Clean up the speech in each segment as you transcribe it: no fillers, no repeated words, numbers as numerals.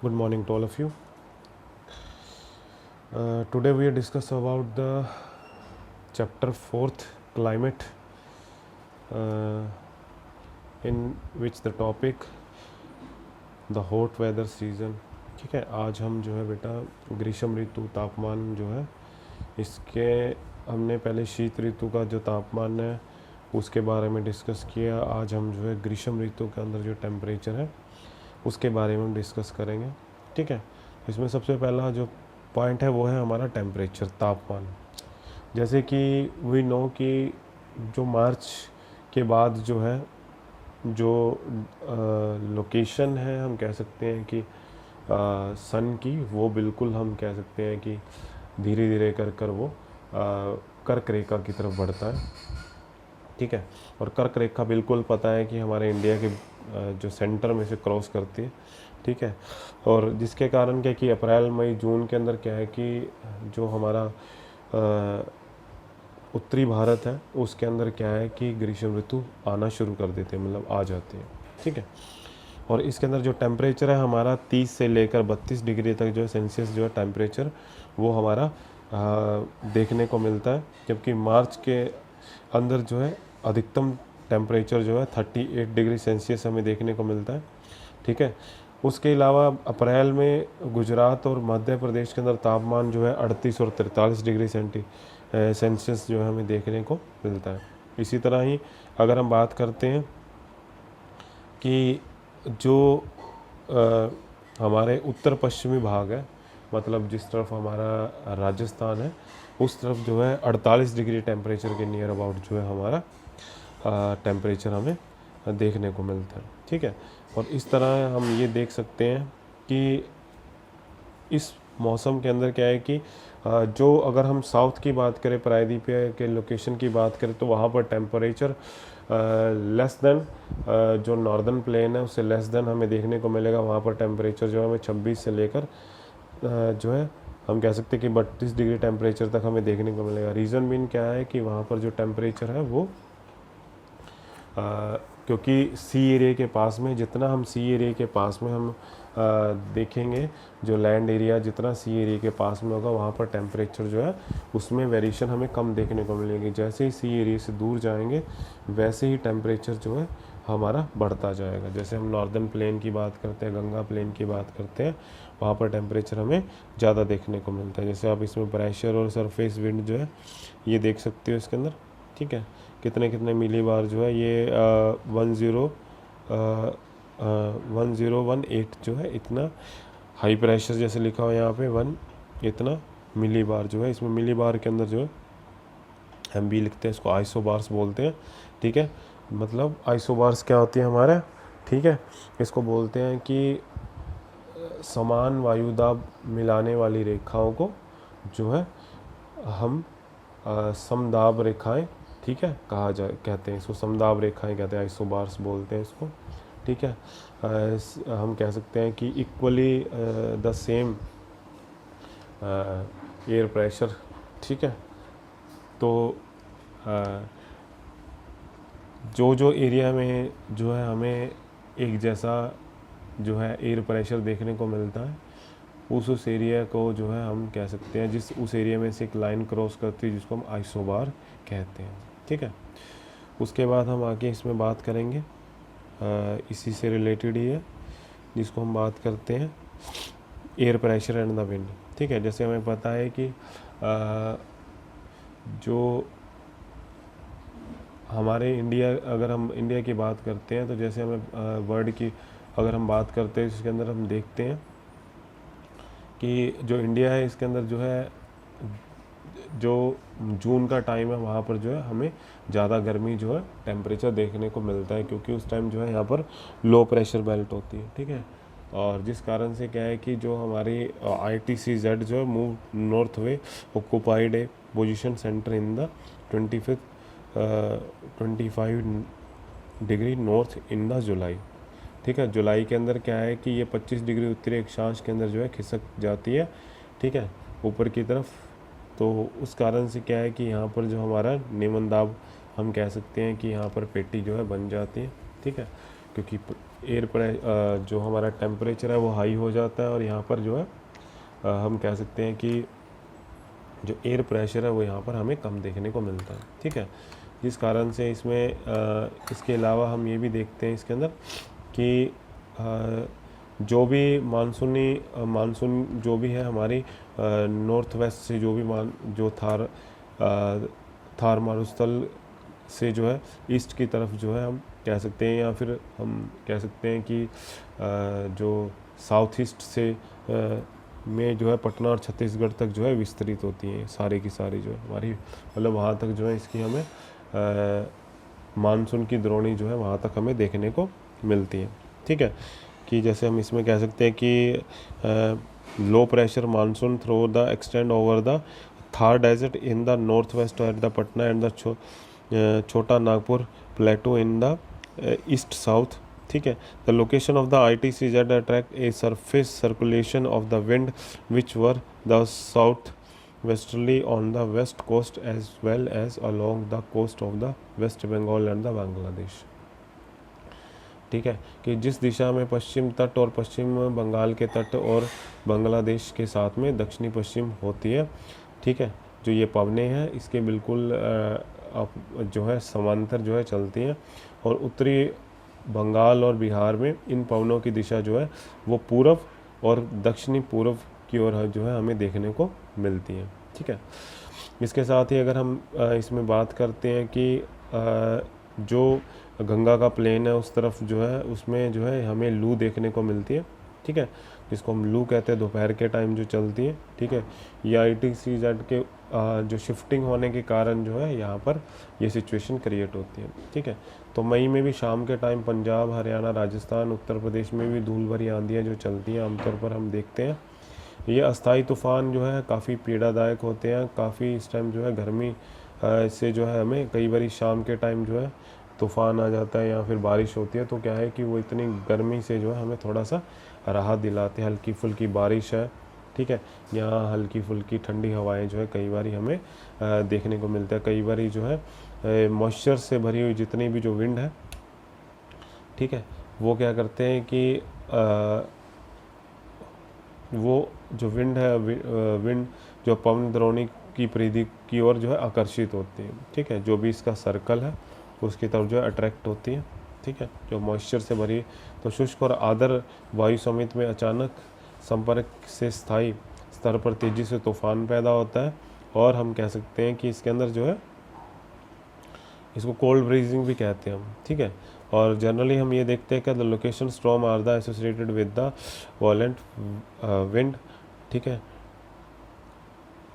Good morning to all of you. Today we discuss about the chapter 4th, climate, in which the topic the hot weather season. ठीक है, आज हम जो है बेटा ग्रीष्म ऋतु तापमान जो है इसके हमने पहले शीत ऋतु का जो तापमान है उसके बारे में डिस्कस किया। आज हम जो है ग्रीष्म ऋतु के अंदर जो टेम्परेचर है उसके बारे में डिस्कस करेंगे। ठीक है, इसमें सबसे पहला जो पॉइंट है वो है हमारा टेम्परेचर, तापमान। जैसे कि वी नो कि जो मार्च के बाद जो है जो लोकेशन है हम कह सकते हैं कि सन की, वो बिल्कुल हम कह सकते हैं कि धीरे धीरे कर वो कर्क रेखा की तरफ बढ़ता है। ठीक है, और कर्क रेखा बिल्कुल पता है कि हमारे इंडिया के जो सेंटर में से क्रॉस करती है। ठीक है, और जिसके कारण क्या कि अप्रैल मई जून के अंदर क्या है कि जो हमारा उत्तरी भारत है उसके अंदर क्या है कि ग्रीष्म ऋतु आना शुरू कर देते हैं, मतलब आ जाती है। ठीक है, और इसके अंदर जो टेम्परेचर है हमारा 30 से लेकर 32 डिग्री तक जो है सेल्सियस जो है टेम्परेचर वो हमारा देखने को मिलता है। जबकि मार्च के अंदर जो है अधिकतम टेम्परेचर जो है 38 डिग्री सेल्सियस हमें देखने को मिलता है। ठीक है, उसके अलावा अप्रैल में गुजरात और मध्य प्रदेश के अंदर तापमान जो है 38 और 43 डिग्री सेल्सियस जो है हमें देखने को मिलता है। इसी तरह ही अगर हम बात करते हैं कि जो हमारे उत्तर पश्चिमी भाग है, मतलब जिस तरफ हमारा राजस्थान है उस तरफ जो है 48 डिग्री टेम्परेचर के नियर अबाउट जो है हमारा टेम्परेचर हमें देखने को मिलता है। ठीक है, और इस तरह हम ये देख सकते हैं कि इस मौसम के अंदर क्या है कि जो अगर हम साउथ की बात करें, प्रायद्वीपीय के लोकेशन की बात करें तो वहाँ पर टेम्परेचर लेस देन जो नॉर्दर्न प्लेन है उससे लेस देन हमें देखने को मिलेगा। वहाँ पर टेम्परेचर जो है हमें 26 से लेकर जो है हम कह सकते हैं कि 32 डिग्री टेम्परेचर तक हमें देखने को मिलेगा। रीज़न मीन क्या है कि वहाँ पर जो टेम्परेचर है वो क्योंकि सी एरिया के पास में, जितना हम सी एरिया के पास में हम देखेंगे, जो लैंड एरिया जितना सी एरिया के पास में होगा वहाँ पर टेम्परेचर जो है उसमें वेरिएशन हमें कम देखने को मिलेगी। जैसे ही सी एरिया से दूर जाएंगे वैसे ही टेम्परेचर जो है हमारा बढ़ता जाएगा। जैसे हम नॉर्दर्न प्लेन की बात करते हैं, गंगा प्लेन की बात करते हैं, वहाँ पर टेम्परेचर हमें ज़्यादा देखने को मिलता है। जैसे आप इसमें प्रेशर और सरफेस विंड जो है ये देख सकते हो इसके अंदर। ठीक है, कितने कितने मिली बार जो है ये 1018 जो है इतना हाई प्रेशर जैसे लिखा हुआ है यहाँ पे 1 इतना मिली बार जो है, इसमें मिली बार के अंदर जो है हम भी लिखते हैं, इसको आइसोबार्स बोलते हैं। ठीक है, मतलब आइसोबार्स क्या होती है हमारे, ठीक है, इसको बोलते हैं कि समान वायुदाब मिलाने वाली रेखाओं को जो है हम समदाब रेखाएं, ठीक है, कहते हैं इसको, समदाब रेखाएं कहते हैं, आइसोबार्स बोलते हैं इसको। ठीक है, हम कह सकते हैं कि equally the same air pressure. ठीक है, तो जो एरिया में जो है हमें एक जैसा जो है एयर प्रेशर देखने को मिलता है उस एरिया को जो है हम कह सकते हैं, उस एरिया में से एक लाइन क्रॉस करती है जिसको हम आइसोबार कहते हैं। ठीक है, उसके बाद हम आगे इसमें बात करेंगे इसी से रिलेटेड ही है, जिसको हम बात करते हैं air pressure and the wind. ठीक है, जैसे हमें पता है कि जो हमारे इंडिया, अगर हम इंडिया की बात करते हैं तो जैसे हमें वर्ल्ड की अगर हम बात करते हैं इसके अंदर हम देखते हैं कि जो इंडिया है इसके अंदर जो है जो जून का टाइम है वहाँ पर जो है हमें ज़्यादा गर्मी जो है टेम्परेचर देखने को मिलता है, क्योंकि उस टाइम जो है यहाँ पर लो प्रेशर बेल्ट होती है। ठीक है, और जिस कारण से क्या है कि जो हमारी ITCZ जो है move north way occupied A position centre in the 25 degree north in the जुलाई। ठीक है, जुलाई के अंदर क्या है कि ये 25 डिग्री उत्तरी अक्षांश के अंदर जो है खिसक जाती है। ठीक है, ऊपर की तरफ। तो उस कारण से क्या है कि यहाँ पर जो हमारा निम्न दाब हम कह सकते हैं कि यहाँ पर पेटी जो है बन जाती है। ठीक है, क्योंकि जो हमारा टेम्परेचर है वो हाई हो जाता है, और यहाँ पर जो है हम कह सकते हैं कि जो एयर प्रेशर है वो यहाँ पर हमें कम देखने को मिलता है। ठीक है, जिस कारण से इसमें इसके अलावा हम ये भी देखते हैं इसके अंदर कि जो भी मानसून जो भी है हमारी नॉर्थ वेस्ट से जो भी जो थार मारुस्थल से जो है ईस्ट की तरफ जो है हम कह सकते हैं, या फिर हम कह सकते हैं कि जो साउथ ईस्ट से में जो है पटना और छत्तीसगढ़ तक जो है विस्तृत होती हैं सारी की सारी जो है हमारी, मतलब वहाँ तक जो है इसकी हमें मानसून की द्रोणी जो है वहाँ तक हमें देखने को मिलती है। ठीक है, कि जैसे हम इसमें कह सकते हैं कि low pressure monsoon through the extend over the Thar desert in the north west at the Patna and the Chota Nagpur plateau in the east south. ठीक है, the location of the ITCZ attract a surface circulation of the wind which were the south westerly on the west coast as well as along the coast of the west Bengal and the Bangladesh. ठीक है, कि जिस दिशा में पश्चिम तट और पश्चिम बंगाल के तट और बांग्लादेश के साथ में दक्षिणी पश्चिम होती है। ठीक है, जो ये पवनें हैं इसके बिल्कुल जो है समांतर जो है चलती हैं, और उत्तरी बंगाल और बिहार में इन पवनों की दिशा जो है वो पूर्व और दक्षिणी पूर्व की ओर जो है हमें देखने को मिलती है। ठीक है, इसके साथ ही अगर हम इसमें बात करते हैं कि जो गंगा का प्लेन है उस तरफ जो है उसमें जो है हमें लू देखने को मिलती है। ठीक है, जिसको हम लू कहते हैं, दोपहर के टाइम जो चलती है। ठीक है, ये ITCZ के जो शिफ्टिंग होने के कारण जो है यहाँ पर ये सिचुएशन क्रिएट होती है। ठीक है, तो मई में भी शाम के टाइम पंजाब, हरियाणा, राजस्थान, उत्तर प्रदेश में भी धूल भरी आंधियाँ जो चलती हैं आमतौर पर हम देखते हैं। ये अस्थाई तूफ़ान जो है काफ़ी पीड़ादायक होते हैं, काफ़ी इस टाइम जो है गर्मी से जो है हमें कई बार शाम के टाइम जो है तूफ़ान आ जाता है या फिर बारिश होती है, तो क्या है कि वो इतनी गर्मी से जो है हमें थोड़ा सा राहत दिलाते हैं। हल्की फुल्की बारिश है। ठीक है, यहाँ हल्की फुल्की ठंडी हवाएं जो है कई बार हमें देखने को मिलता है। कई बार जो है मॉइस्चर से भरी हुई जितनी भी जो विंड है, ठीक है, वो क्या करते हैं कि वो जो विंड है विंड जो पवन द्रोणी की परिधि की ओर जो है आकर्षित होती है। ठीक है, जो भी इसका सर्कल है उसकी तरफ जो है अट्रैक्ट होती है। ठीक है, जो मॉइस्चर से भरी, तो शुष्क और आर्द्र वायु समित में अचानक संपर्क से स्थायी स्तर पर तेज़ी से तूफान पैदा होता है, और हम कह सकते हैं कि इसके अंदर जो है इसको कोल्ड ब्रीजिंग भी कहते हैं हम। ठीक है, और जनरली हम ये देखते हैं कि the location storm are the associated with the violent wind. ठीक है,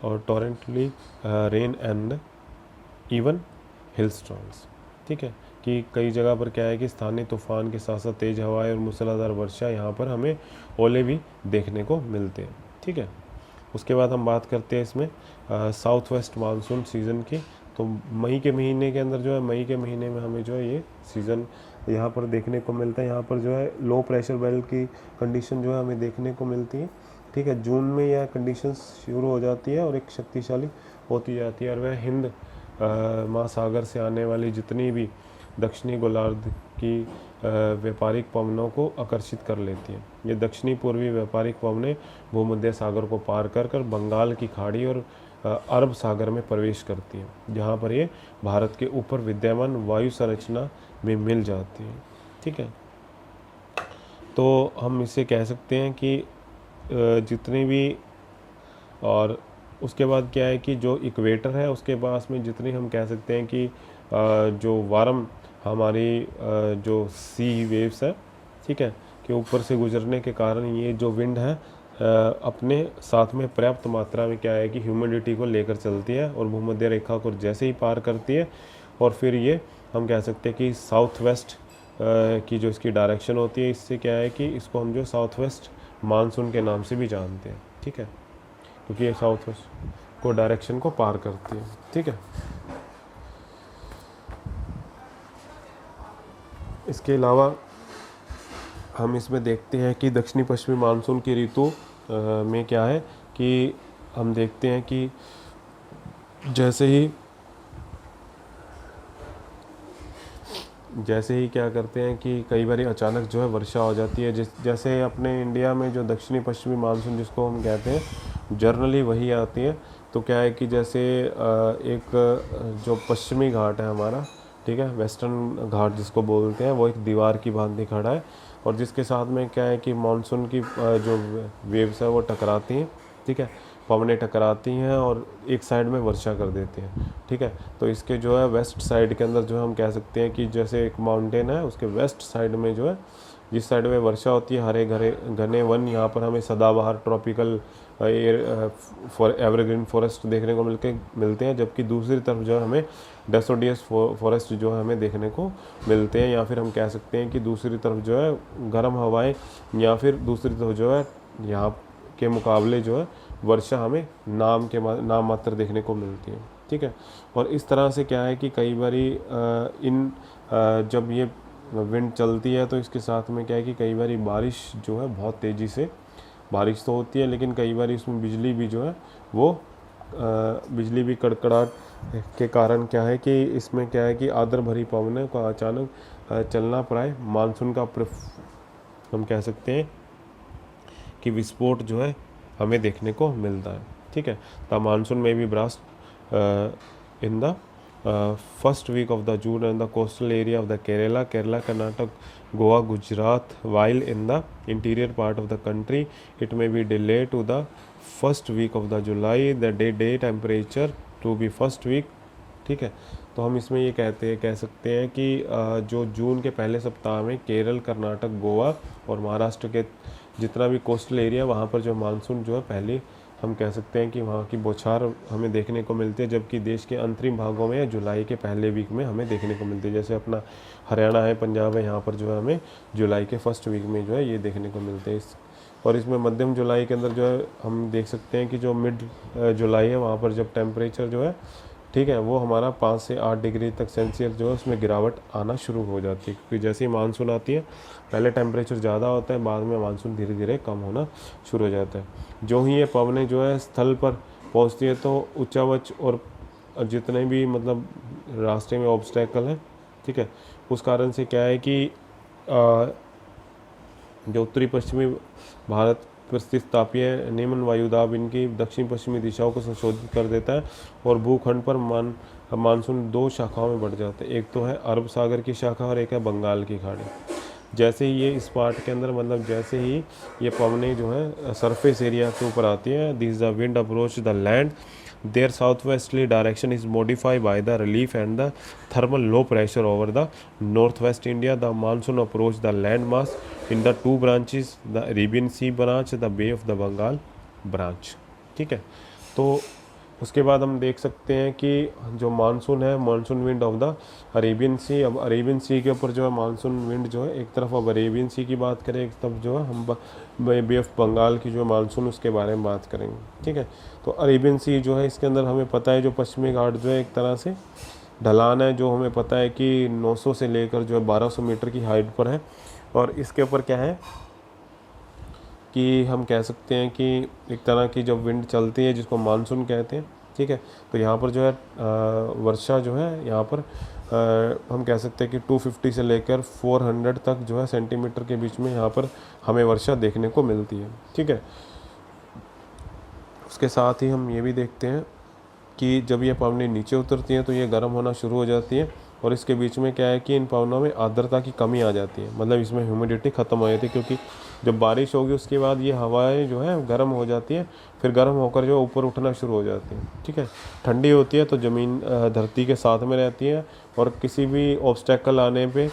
और torrentially rain and even hail storms. ठीक है, कि कई जगह पर क्या है कि स्थानीय तूफान के साथ साथ तेज़ हवाएं और मूसलाधार वर्षा, यहाँ पर हमें ओले भी देखने को मिलते हैं। ठीक है, उसके बाद हम बात करते हैं इसमें साउथ वेस्ट मानसून सीज़न की। तो मई के महीने के अंदर जो है, मई के महीने में हमें जो है ये सीज़न यहाँ पर देखने को मिलता है। यहाँ पर जो है लो प्रेशर बेल्ट की कंडीशन जो है हमें देखने को मिलती है। ठीक है, जून में यह कंडीशन शुरू हो जाती है और एक शक्तिशाली होती जाती है, और वह हिंद महासागर से आने वाली जितनी भी दक्षिणी गोलार्ध की व्यापारिक पवनों को आकर्षित कर लेती हैं। ये दक्षिणी पूर्वी व्यापारिक पवनें भूमध्य सागर को पार कर बंगाल की खाड़ी और अरब सागर में प्रवेश करती हैं, जहाँ पर ये भारत के ऊपर विद्यमान वायु संरचना में मिल जाती हैं। ठीक है, तो हम इसे कह सकते हैं कि जितनी भी, और उसके बाद क्या है कि जो इक्वेटर है उसके पास में जितनी हम कह सकते हैं कि जो वार्म हमारी जो सी वेव्स है, ठीक है, के ऊपर से गुजरने के कारण ये जो विंड है अपने साथ में पर्याप्त मात्रा में क्या है कि ह्यूमिडिटी को लेकर चलती है, और भूमध्य रेखा को जैसे ही पार करती है, और फिर ये हम कह सकते हैं कि साउथ वेस्ट की जो इसकी डायरेक्शन होती है, इससे क्या है कि इसको हम जो साउथ वेस्ट मानसून के नाम से भी जानते हैं। ठीक है, क्योंकि ये साउथ वेस्ट को डायरेक्शन को पार करती है। ठीक है, इसके अलावा हम इसमें देखते हैं कि दक्षिणी पश्चिमी मानसून की ऋतु में क्या है कि हम देखते हैं कि जैसे ही जैसे ही क्या करते हैं कि कई बार अचानक जो है वर्षा हो जाती है, जैसे अपने इंडिया में जो दक्षिणी पश्चिमी मानसून जिसको हम कहते हैं जनरली वही आती है। तो क्या है कि जैसे एक जो पश्चिमी घाट है हमारा, ठीक है, वेस्टर्न घाट जिसको बोलते हैं, वो एक दीवार की भांति खड़ा है, और जिसके साथ में क्या है कि मानसून की जो वेव्स है वो टकराती हैं, ठीक है, पवनें टकराती हैं और एक साइड में वर्षा कर देती हैं, ठीक है। तो इसके जो है वेस्ट साइड के अंदर जो है हम कह सकते हैं कि जैसे एक माउंटेन है, उसके वेस्ट साइड में जो है, जिस साइड में वर्षा होती है, हरे घरे घने वन यहाँ पर हमें सदाबहार ट्रॉपिकल एयर एवरग्रीन फॉरेस्ट देखने को मिलते हैं, जबकि दूसरी तरफ जो है हमें डेसोडियस फॉरेस्ट जो है हमें देखने को मिलते हैं, या फिर हम कह सकते हैं कि दूसरी तरफ जो है गर्म हवाएं, या फिर दूसरी तरफ जो है यहाँ के मुकाबले जो है वर्षा हमें नाम मात्र देखने को मिलती है, ठीक है। और इस तरह से क्या है कि कई बारी जब ये विंड चलती है तो इसके साथ में क्या है कि कई बारी बारिश जो है बहुत तेज़ी से बारिश तो होती है, लेकिन कई बार इसमें बिजली भी जो है वो बिजली भी कड़कड़ाहट के कारण क्या है कि इसमें क्या है कि आदर भरी पवनों का अचानक चलना प्राय मानसून का हम कह सकते हैं कि विस्फोट जो है हमें देखने को मिलता है, ठीक है। द मानसून में भी burst in the first week of the June and the coastal area of the Kerala, Karnataka, Goa, Gujarat, while in the interior part of the country it may be delayed to the first week of the July, the day temperature to be first week, ठीक है। तो हम इसमें ये कह सकते हैं कि जो जून के पहले सप्ताह में केरल, कर्नाटक, गोवा और महाराष्ट्र के जितना भी कोस्टल एरिया, वहाँ पर जो मानसून जो है पहले हम कह सकते हैं कि वहाँ की बौछार हमें देखने को मिलती है, जबकि देश के अंतरिम भागों में जुलाई के पहले वीक में हमें देखने को मिलती है। जैसे अपना हरियाणा है, पंजाब है, यहाँ पर जो है हमें जुलाई के फर्स्ट वीक में जो है ये देखने को मिलते हैं। और इसमें मध्यम जुलाई के अंदर जो है हम देख सकते हैं कि जो मिड जुलाई है वहाँ पर जब टेम्परेचर जो है, ठीक है, वो हमारा 5 से 8 डिग्री तक सेल्सियस जो है उसमें गिरावट आना शुरू हो जाती है, क्योंकि जैसे ही मानसून आती है पहले टेम्परेचर ज़्यादा होता है, बाद में मानसून धीरे धीरे कम होना शुरू हो जाता है। जो ही ये पवनें जो है स्थल पर पहुंचती है तो उच्चावच और जितने भी मतलब रास्ते में ऑब्स्टेकल है, ठीक है, उस कारण से क्या है कि जो उत्तरी पश्चिमी भारत पर स्थित तापीय निम्न वायुदाब इनकी दक्षिण पश्चिमी दिशाओं को संशोधित कर देता है, और भूखंड पर मानसून 2 शाखाओं में बढ़ जाता है। एक तो है अरब सागर की शाखा और एक है बंगाल की खाड़ी। जैसे ही ये इस पार्ट के अंदर मतलब जैसे ही ये पवनें जो है सरफेस एरिया के ऊपर आती है, this the wind approach the land, their southwesterly direction is modified by the relief and the thermal low pressure over the northwest India. The monsoon approach the land mass in the 2 branches, the Arabian Sea branch, the Bay of the Bengal branch, ठीक है। तो उसके बाद हम देख सकते हैं कि जो मानसून है, monsoon wind of the Arabian Sea, अब अरेबियन सी के ऊपर जो है मानसून विंड जो है, एक तरफ अब अरेबियन सी की बात करें, एक तरफ जो है हम बे ऑफ बंगाल की जो मानसून उसके बारे में बात करेंगे, ठीक है। तो अरेबियन सी जो है इसके अंदर हमें पता है जो पश्चिमी घाट जो है एक तरह से ढलान है, जो हमें पता है कि 900 से लेकर जो है 1200 मीटर की हाइट पर है, और इसके ऊपर क्या है कि हम कह सकते हैं कि एक तरह की जब विंड चलती है जिसको मानसून कहते हैं, ठीक है। तो यहाँ पर जो है वर्षा जो है यहाँ पर हम कह सकते हैं कि 250 से लेकर 400 तक जो है सेंटीमीटर के बीच में यहाँ पर हमें वर्षा देखने को मिलती है, ठीक है। उसके साथ ही हम ये भी देखते हैं कि जब ये पवनें नीचे उतरती हैं तो ये गर्म होना शुरू हो जाती है, और इसके बीच में क्या है कि इन पवनों में आर्द्रता की कमी आ जाती है, मतलब इसमें ह्यूमिडिटी ख़त्म हो जाती है, क्योंकि जब बारिश होगी उसके बाद ये हवाएं जो है गर्म हो जाती है, फिर गर्म होकर जो ऊपर उठना शुरू हो जाती है, ठीक है। ठंडी होती है तो ज़मीन धरती के साथ में रहती है, और किसी भी ऑब्स्टेकल आने पे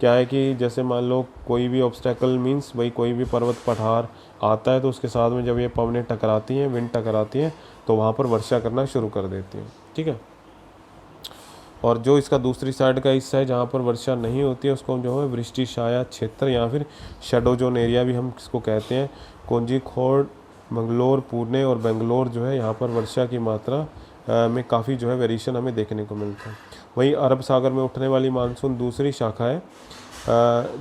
क्या है कि जैसे मान लो कोई भी ऑब्स्टेकल मीन्स भाई कोई भी पर्वत पठार आता है तो उसके साथ में जब ये पवनें टकराती हैं, विंड टकराती हैं, तो वहाँ पर वर्षा करना शुरू कर देती हैं, ठीक है। और जो इसका दूसरी साइड का हिस्सा है जहाँ पर वर्षा नहीं होती है उसको जो है वृष्टि छाया क्षेत्र या फिर शेडो जोन एरिया भी हम इसको कहते हैं। कोझिकोड, मंगलोर, पुणे और बेंगलोर जो है यहाँ पर वर्षा की मात्रा में काफ़ी जो है वेरिएशन हमें देखने को मिलता है। वहीं अरब सागर में उठने वाली मानसून दूसरी शाखा है।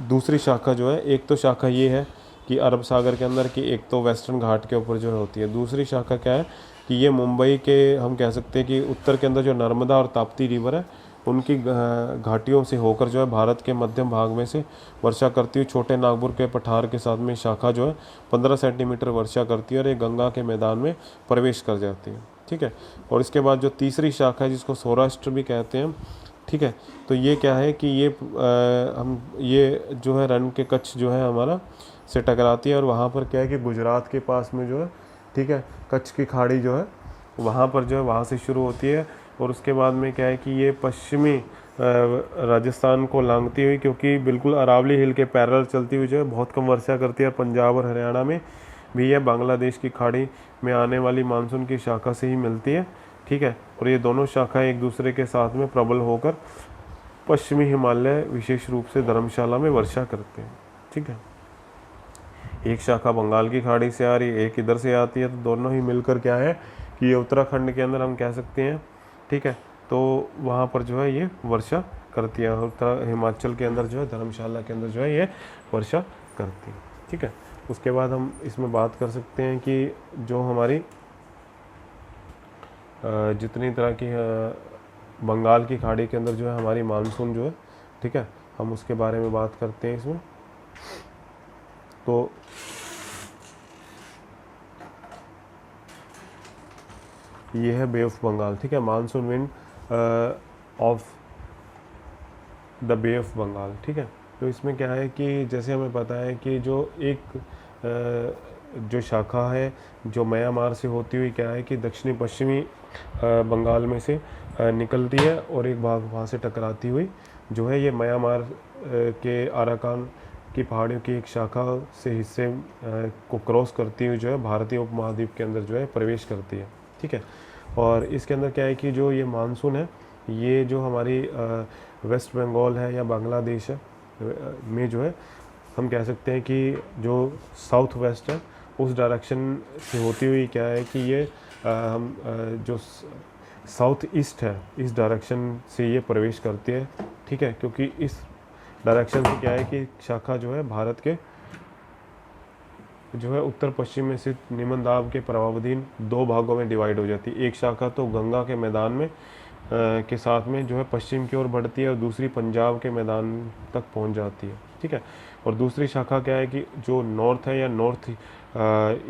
दूसरी शाखा जो है, एक तो शाखा ये है कि अरब सागर के अंदर की एक तो वेस्टर्न घाट के ऊपर जो है होती है, दूसरी शाखा क्या है कि ये मुंबई के हम कह सकते हैं कि उत्तर के अंदर जो नर्मदा और ताप्ती रिवर है उनकी घाटियों से होकर जो है भारत के मध्यम भाग में से वर्षा करती हुई छोटे नागपुर के पठार के साथ में शाखा जो है 15 सेंटीमीटर वर्षा करती है और ये गंगा के मैदान में प्रवेश कर जाती है। ठीक है, और इसके बाद जो तीसरी शाखा है जिसको सौराष्ट्र भी कहते हैं, ठीक है, तो ये क्या है कि ये जो है रण के कच्छ जो है हमारा से टकराती है और वहाँ पर क्या है कि गुजरात के पास में जो है, ठीक है, कच्छ की खाड़ी जो है वहाँ पर जो है वहाँ से शुरू होती है और उसके बाद में क्या है कि ये पश्चिमी राजस्थान को लांघती हुई, क्योंकि बिल्कुल अरावली हिल के पैरेलल चलती हुई जो है बहुत कम वर्षा करती है। पंजाब और हरियाणा में भी यह बांग्लादेश की खाड़ी में आने वाली मानसून की शाखा से ही मिलती है। ठीक है, और ये दोनों शाखाएं एक दूसरे के साथ में प्रबल होकर पश्चिमी हिमालय विशेष रूप से धर्मशाला में वर्षा करते हैं। ठीक है, एक शाखा बंगाल की खाड़ी से आ रही है, एक इधर से आती है, तो दोनों ही मिलकर क्या है कि ये उत्तराखंड के अंदर हम कह सकते हैं। ठीक है, तो वहाँ पर जो है ये वर्षा करती है। उत्तर हिमाचल के अंदर जो है धर्मशाला के अंदर जो है ये वर्षा करती है। ठीक है, उसके बाद हम इसमें बात कर सकते हैं कि जो हमारी जितनी तरह की बंगाल की खाड़ी के अंदर जो है हमारी मानसून जो है, ठीक है, हम उसके बारे में बात करते हैं इसमें। तो ये है बे ऑफ बंगाल। ठीक है, monsoon wind of the bay of Bengal. ठीक है, तो इसमें क्या है कि जैसे हमें पता है कि जो एक जो शाखा है जो म्यांमार से होती हुई क्या है कि दक्षिणी पश्चिमी बंगाल में से निकलती है और एक भाग वहाँ से टकराती हुई जो है ये म्यांमार के अराकान की पहाड़ियों की एक शाखा से हिस्से को क्रॉस करती हुई जो है भारतीय उपमहाद्वीप के अंदर जो है प्रवेश करती है। ठीक है, और इसके अंदर क्या है कि जो ये मानसून है ये जो हमारी वेस्ट बंगाल है या बांग्लादेश है में जो है हम कह सकते हैं कि जो साउथ वेस्ट है उस डायरेक्शन से होती हुई क्या है कि ये जो साउथ ईस्ट है इस डायरेक्शन से ये प्रवेश करती है। ठीक है, क्योंकि इस डायरेक्शन से क्या है कि शाखा जो है भारत के जो है उत्तर पश्चिम में स्थित निम्न दाब के प्रभावाधीन दो भागों में डिवाइड हो जाती है। एक शाखा तो गंगा के मैदान में के साथ में जो है पश्चिम की ओर बढ़ती है और दूसरी पंजाब के मैदान तक पहुंच जाती है। ठीक है, और दूसरी शाखा क्या है कि जो नॉर्थ है या नॉर्थ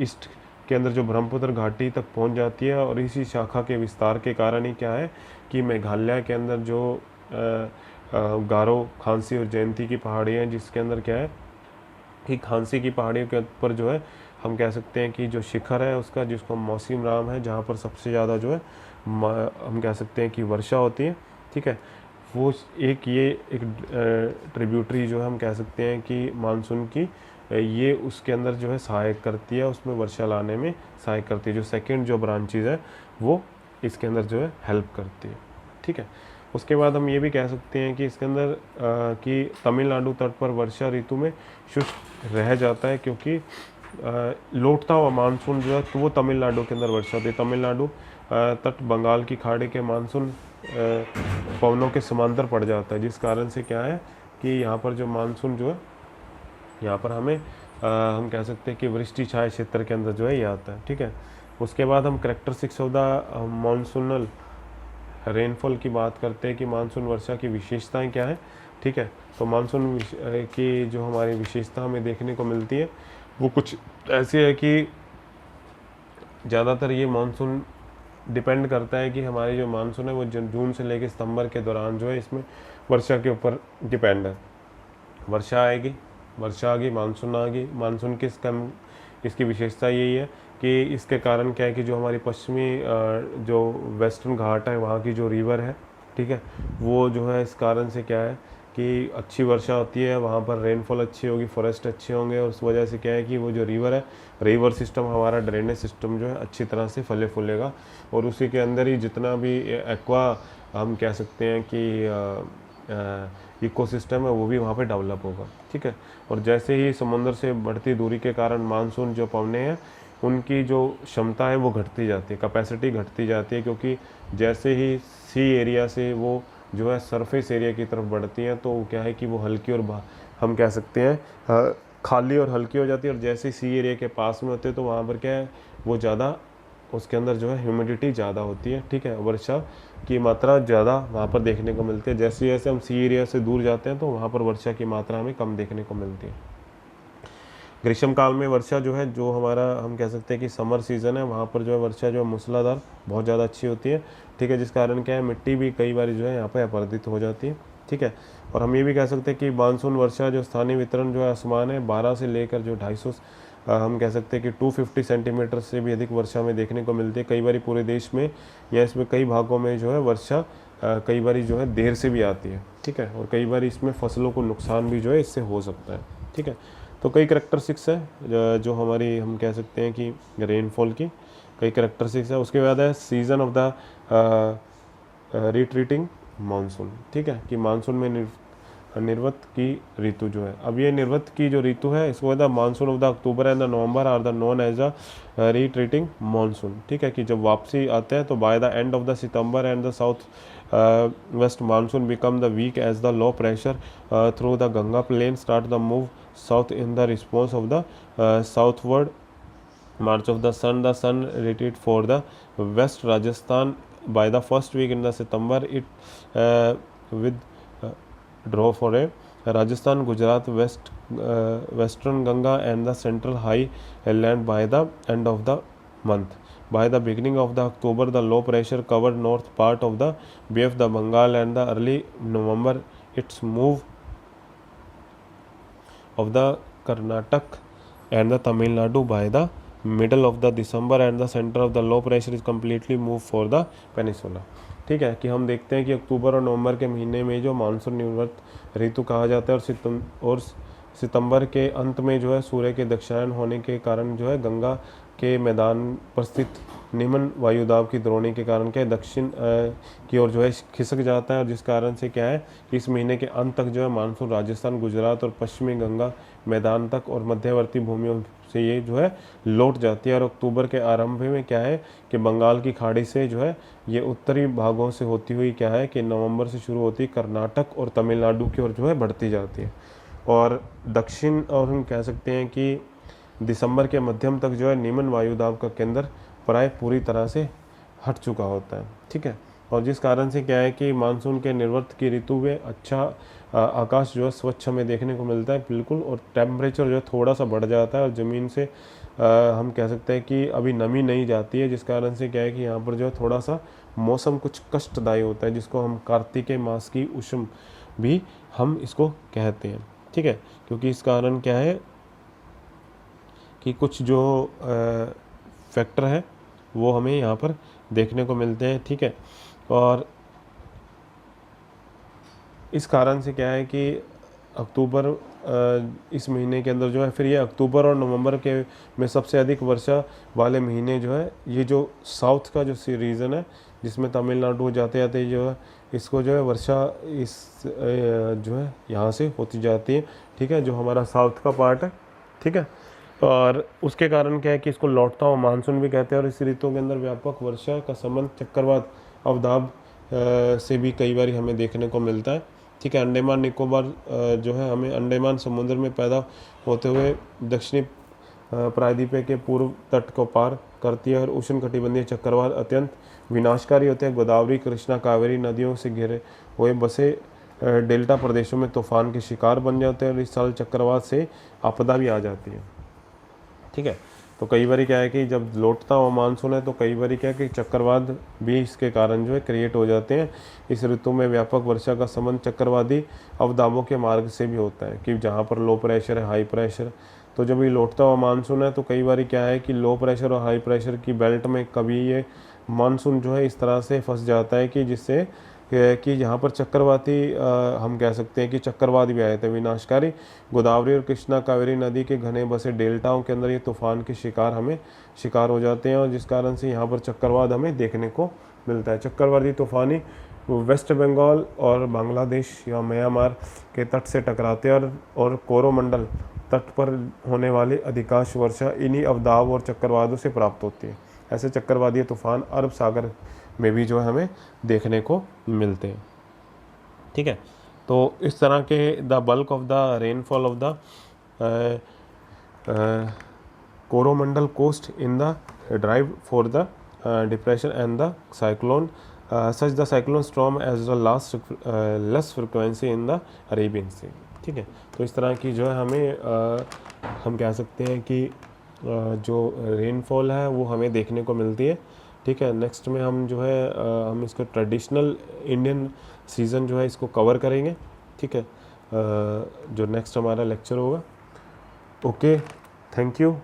ईस्ट के अंदर जो ब्रह्मपुत्र घाटी तक पहुंच जाती है और इसी शाखा के विस्तार के कारण ही क्या है कि मेघालय के अंदर जो गारो, खांसी और जयंती की पहाड़ियाँ हैं जिसके अंदर क्या है कि खांसी की पहाड़ियों के ऊपर जो है हम कह सकते हैं कि जो शिखर है उसका जिसको मौसम राम है जहाँ पर सबसे ज़्यादा जो है हम कह सकते हैं कि वर्षा होती है। ठीक है, वो एक ट्रिब्यूटरी जो है हम कह सकते हैं कि मानसून की ये उसके अंदर जो है सहायक करती है, उसमें वर्षा लाने में सहायक करती है। जो सेकंड जो ब्रांचेज है वो इसके अंदर जो है हेल्प करती है। ठीक है, उसके बाद हम ये भी कह सकते हैं कि इसके अंदर कि तमिलनाडु तट पर वर्षा ऋतु में शुष्क रह जाता है, क्योंकि लौटता हुआ मानसून जो है तो वो तमिलनाडु के अंदर वर्षा होती है। तमिलनाडु तट बंगाल की खाड़ी के मानसून पवनों के समांतर पड़ जाता है, जिस कारण से क्या है कि यहाँ पर जो मानसून जो है यहाँ पर हमें हम कह सकते हैं कि वृष्टि छाया क्षेत्र के अंदर जो है ये आता है। ठीक है, उसके बाद हम characteristics of the monsoonal rainfall की बात करते हैं कि मानसून वर्षा की विशेषताएं क्या है। ठीक है, तो मानसून की जो हमारी विशेषता हमें देखने को मिलती है वो कुछ ऐसी है कि ज़्यादातर ये मानसून डिपेंड करता है कि हमारी जो मानसून है वो जून से लेकर सितंबर के दौरान जो है इसमें वर्षा के ऊपर डिपेंड है। वर्षा आएगी, वर्षा आ गई, मानसून आ गई। मानसून की इसकी विशेषता यही है कि इसके कारण क्या है कि जो हमारी पश्चिमी जो वेस्टर्न घाट है वहाँ की जो रिवर है, ठीक है, वो जो है इस कारण से क्या है कि अच्छी वर्षा होती है, वहाँ पर रेनफॉल अच्छी होगी, फॉरेस्ट अच्छे होंगे और उस वजह से क्या है कि वो जो रिवर है, रिवर सिस्टम हमारा ड्रेनेज सिस्टम जो है अच्छी तरह से फले फूलेगा और उसी के अंदर ही जितना भी एक्वा हम कह सकते हैं कि इकोसिस्टम है वो भी वहाँ पे डेवलप होगा। ठीक है, और जैसे ही समुद्र से बढ़ती दूरी के कारण मानसून जो पवने हैं उनकी जो क्षमता है वो घटती जाती है, कैपेसिटी घटती जाती है, क्योंकि जैसे ही सी एरिया से वो जो है सरफेस एरिया की तरफ बढ़ती हैं तो क्या है कि वो हल्की और हम कह सकते हैं खाली और हल्की हो जाती है, और जैसे सी एरिया के पास में होते हैं तो वहाँ पर क्या है वो ज़्यादा उसके अंदर जो है ह्यूमिडिटी ज़्यादा होती है, ठीक है, वर्षा की मात्रा ज़्यादा वहाँ पर देखने को मिलती है। जैसे जैसे हम सी एरिया से दूर जाते हैं तो वहाँ पर वर्षा की मात्रा हमें कम देखने को मिलती है। ग्रीष्म काल में वर्षा जो है, जो हमारा हम कह सकते हैं कि समर सीज़न है, वहाँ पर जो है वर्षा जो है मूसलाधार बहुत ज़्यादा अच्छी होती है, ठीक है, जिस कारण क्या है मिट्टी भी कई बार जो है यहाँ पर अपरदित हो जाती है, ठीक है। और हम ये भी कह सकते हैं कि मानसून वर्षा जो स्थानीय वितरण जो है आसमान है 12 से लेकर जो 250 हम कह सकते हैं कि 250 सेंटीमीटर से भी अधिक वर्षा में देखने को मिलती है। कई बार पूरे देश में या इसमें कई भागों में जो है वर्षा कई बार जो है देर से भी आती है, ठीक है, और कई बार इसमें फसलों को नुकसान भी जो है इससे हो सकता है, ठीक है। तो कई करैक्टरिस्टिक्स है जो हमारी हम कह सकते हैं कि रेनफॉल की कई करैक्टरिस्टिक्स है। उसके बाद है season off the retreating monsoon, ठीक है, कि मानसून में निर्वत की ऋतु जो है, अब ये निर्वत की जो ऋतु है इसको the monsoon of the October and the November are the known as a retreating monsoon, ठीक है, कि जब वापसी आते हैं तो by the end of the September and the south west monsoon become the weak as the low pressure through the Ganga plain start the move south in the response of the southward march of the sun retreat for the west Rajasthan by the first week in the September it with draw for a Rajasthan Gujarat western Ganga and the central high land by the end of the month. By the beginning of the October the low pressure covered north part of the Bay of the Bengal and the early November its move of the Karnataka and the Tamil Nadu by the middle of the December and the center of the low pressure is completely moved for the peninsula, ठीक है, कि हम देखते हैं कि अक्टूबर और नवंबर के महीने में जो मानसून निवृत्त ऋतु कहा जाता है और सितंबर के अंत में जो है सूर्य के दक्षिणायन होने के कारण जो है गंगा के मैदान पर स्थित निम्न वायुदाब की द्रोणी के कारण क्या है दक्षिण की ओर जो है खिसक जाता है, और जिस कारण से क्या है कि इस महीने के अंत तक जो है मानसून राजस्थान गुजरात और पश्चिमी गंगा मैदान तक और मध्यवर्ती भूमियों से ये जो है लौट जाती है। और अक्टूबर के आरंभ में क्या है कि बंगाल की खाड़ी से जो है ये उत्तरी भागों से होती हुई क्या है कि नवंबर से शुरू होती कर्नाटक और तमिलनाडु की ओर जो है बढ़ती जाती है, और दक्षिण और हम कह सकते हैं कि दिसंबर के मध्यम तक जो है निम्न वायुदाब का केंद्र प्राय पूरी तरह से हट चुका होता है, ठीक है, और जिस कारण से क्या है कि मानसून के निर्वृत्त की ऋतु में अच्छा आकाश जो है स्वच्छ हमें देखने को मिलता है बिल्कुल, और टेम्परेचर जो है थोड़ा सा बढ़ जाता है और ज़मीन से हम कह सकते हैं कि अभी नमी नहीं जाती है, जिस कारण से क्या है कि यहाँ पर जो है थोड़ा सा मौसम कुछ कष्टदायी होता है, जिसको हम कार्तिकेय मास की उष्ण भी हम इसको कहते हैं, ठीक है, क्योंकि इस कारण क्या है कि कुछ जो फैक्टर है वो हमें यहाँ पर देखने को मिलते हैं, ठीक है। और इस कारण से क्या है कि अक्टूबर इस महीने के अंदर जो है फिर ये अक्टूबर और नवंबर के में सबसे अधिक वर्षा वाले महीने जो है ये जो साउथ का जो रीजन है जिसमें तमिलनाडु जाते जाते जो है इसको जो है वर्षा इस जो है यहाँ से होती जाती है, ठीक है, जो हमारा साउथ का पार्ट है, ठीक है, और उसके कारण क्या है कि इसको लौटता हुआ मानसून भी कहते हैं। और इस ऋतु के अंदर व्यापक वर्षा का संबंध चक्रवात अवदाब से भी कई बार हमें देखने को मिलता है, ठीक है। अंडमान निकोबार जो है हमें अंडमान समुद्र में पैदा होते हुए दक्षिणी प्रायद्वीप के पूर्व तट को पार करती है, और उष्णकटिबंधीय चक्रवात अत्यंत विनाशकारी होते हैं। गोदावरी कृष्णा कावेरी नदियों से घिरे हुए बसे डेल्टा प्रदेशों में तूफान के शिकार बन जाते हैं, और इस साल चक्रवात से आपदा भी आ जाती है, ठीक है। तो कई बार क्या है कि जब लौटता हुआ मानसून है तो कई बार क्या है कि चक्रवात भी इसके कारण जो है क्रिएट हो जाते हैं। इस ऋतु में व्यापक वर्षा का संबंध चक्रवाती अवदाबों के मार्ग से भी होता है, कि जहाँ पर लो प्रेशर है हाई प्रेशर, तो जब ये लौटता हुआ मानसून है तो कई बार क्या है कि लो प्रेशर और हाई प्रेशर की बेल्ट में कभी ये मानसून जो है इस तरह से फंस जाता है कि जिससे कि यहाँ पर चक्रवाती हम कह सकते हैं कि चक्रवात भी आए थे विनाशकारी। गोदावरी और कृष्णा कावेरी नदी के घने बसे डेल्टाओं के अंदर ये तूफान के शिकार हो जाते हैं, और जिस कारण से यहाँ पर चक्रवात हमें देखने को मिलता है। चक्रवाती तूफानी वेस्ट बंगाल और बांग्लादेश या म्यांमार के तट से टकराते हैं, और कोरोमंडल तट पर होने वाली अधिकांश वर्षा इन्हीं अवदाब और चक्रवातों से प्राप्त होती है। ऐसे चक्रवाती तूफान अरब सागर में भी जो है हमें देखने को मिलते हैं, ठीक है। तो इस तरह के the bulk of the rainfall of the Coromandel coast in the drive for the depression and the cyclone, such the cyclone storm as the less frequency in the Arabian Sea. ठीक है, तो इस तरह की जो है हमें हम कह सकते हैं कि जो रेनफॉल है वो हमें देखने को मिलती है। ठीक है, नेक्स्ट में हम जो है हम इसको ट्रेडिशनल इंडियन सीज़न जो है इसको कवर करेंगे। ठीक है, जो नेक्स्ट हमारा लेक्चर होगा। Okay, thank you.